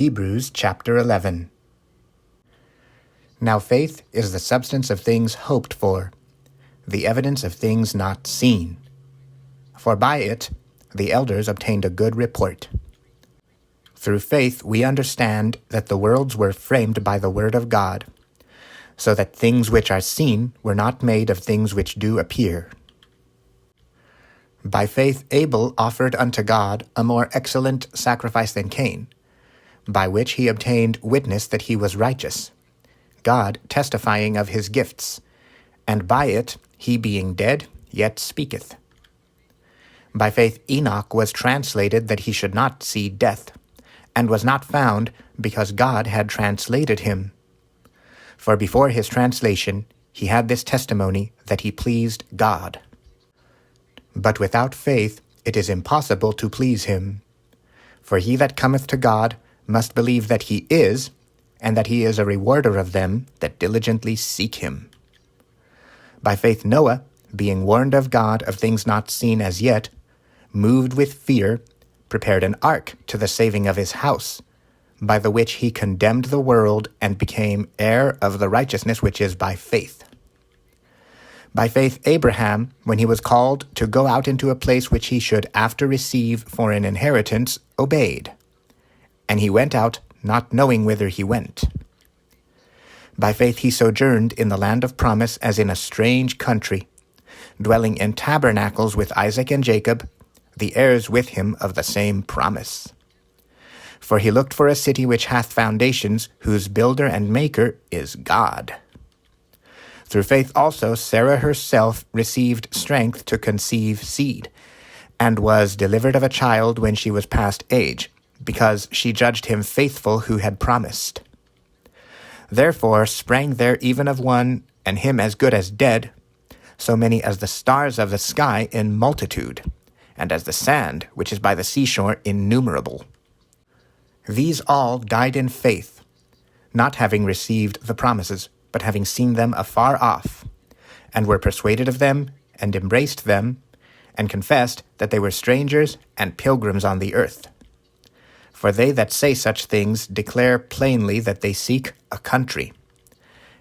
Hebrews chapter 11. Now faith is the substance of things hoped for, the evidence of things not seen. For by it the elders obtained a good report. Through faith we understand that the worlds were framed by the word of God, so that things which are seen were not made of things which do appear. By faith Abel offered unto God a more excellent sacrifice than Cain, by which he obtained witness that he was righteous, God testifying of his gifts, and by it he being dead yet speaketh. By faith Enoch was translated that he should not see death, and was not found because God had translated him. For before his translation he had this testimony that he pleased God. But without faith it is impossible to please him. For he that cometh to God must believe that he is, and that he is a rewarder of them that diligently seek him. By faith Noah, being warned of God of things not seen as yet, moved with fear, prepared an ark to the saving of his house, by the which he condemned the world and became heir of the righteousness which is by faith. By faith Abraham, when he was called to go out into a place which he should after receive for an inheritance, obeyed. And he went out, not knowing whither he went. By faith he sojourned in the land of promise as in a strange country, dwelling in tabernacles with Isaac and Jacob, the heirs with him of the same promise. For he looked for a city which hath foundations, whose builder and maker is God. Through faith also Sarah herself received strength to conceive seed, and was delivered of a child when she was past age, because she judged him faithful who had promised. Therefore sprang there even of one, and him as good as dead, so many as the stars of the sky in multitude, and as the sand which is by the seashore innumerable. These all died in faith, not having received the promises, but having seen them afar off, and were persuaded of them, and embraced them, and confessed that they were strangers and pilgrims on the earth. For they that say such things declare plainly that they seek a country.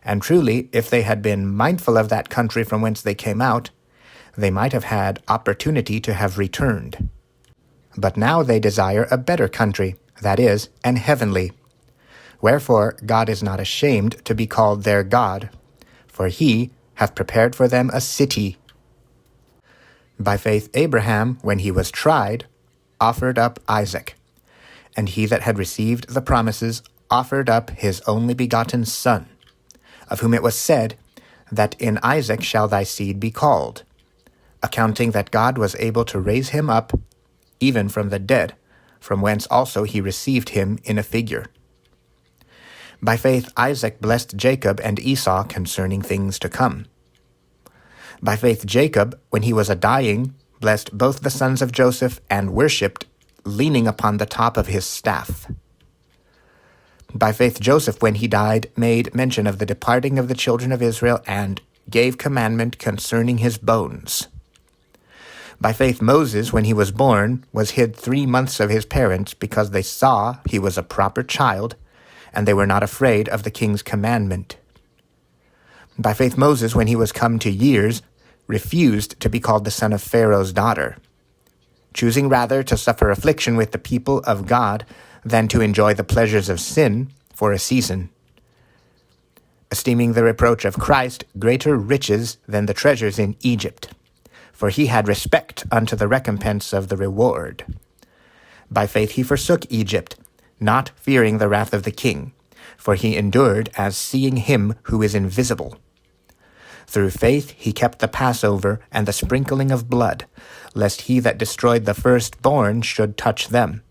And truly, if they had been mindful of that country from whence they came out, they might have had opportunity to have returned. But now they desire a better country, that is, an heavenly. Wherefore God is not ashamed to be called their God, for he hath prepared for them a city. By faith Abraham, when he was tried, offered up Isaac. And he that had received the promises offered up his only begotten son, of whom it was said, that in Isaac shall thy seed be called, accounting that God was able to raise him up, even from the dead, from whence also he received him in a figure. By faith Isaac blessed Jacob and Esau concerning things to come. By faith Jacob, when he was a-dying, blessed both the sons of Joseph, and worshipped, leaning upon the top of his staff. By faith Joseph, when he died, made mention of the departing of the children of Israel, and gave commandment concerning his bones. By faith Moses, when he was born, was hid 3 months of his parents, because they saw he was a proper child, and they were not afraid of the king's commandment. By faith Moses, when he was come to years, refused to be called the son of Pharaoh's daughter, choosing rather to suffer affliction with the people of God than to enjoy the pleasures of sin for a season, esteeming the reproach of Christ greater riches than the treasures in Egypt, for he had respect unto the recompense of the reward. By faith he forsook Egypt, not fearing the wrath of the king, for he endured as seeing him who is invisible. Through faith he kept the Passover and the sprinkling of blood, lest he that destroyed the firstborn should touch them.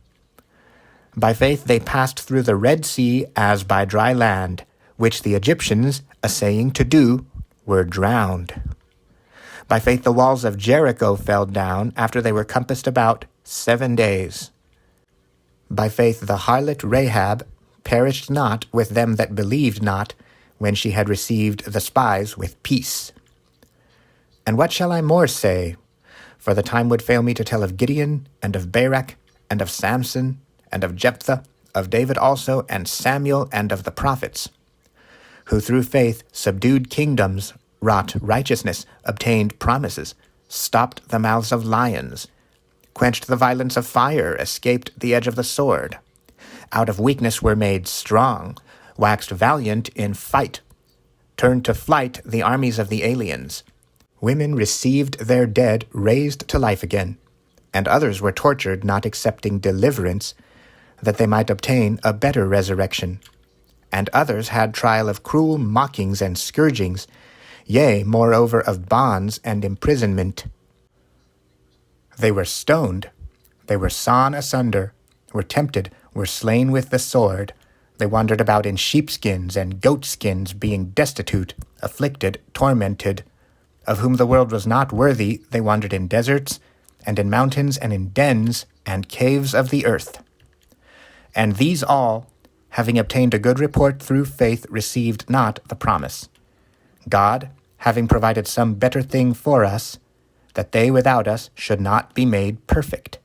By faith they passed through the Red Sea as by dry land, which the Egyptians, essaying to do, were drowned. By faith the walls of Jericho fell down after they were compassed about 7 days. By faith the harlot Rahab perished not with them that believed not, when she had received the spies with peace. And what shall I more say? For the time would fail me to tell of Gideon, and of Barak, and of Samson, and of Jephthah, of David also, and Samuel, and of the prophets, who through faith subdued kingdoms, wrought righteousness, obtained promises, stopped the mouths of lions, quenched the violence of fire, escaped the edge of the sword, out of weakness were made strong, waxed valiant in fight, turned to flight the armies of the aliens. Women received their dead raised to life again, and others were tortured, not accepting deliverance, that they might obtain a better resurrection. And others had trial of cruel mockings and scourgings, yea, moreover of bonds and imprisonment. They were stoned, they were sawn asunder, were tempted, were slain with the sword. They wandered about in sheepskins and goatskins, being destitute, afflicted, tormented, of whom the world was not worthy. They wandered in deserts, and in mountains, and in dens, and caves of the earth. And these all, having obtained a good report through faith, received not the promise. God, having provided some better thing for us, that they without us should not be made perfect.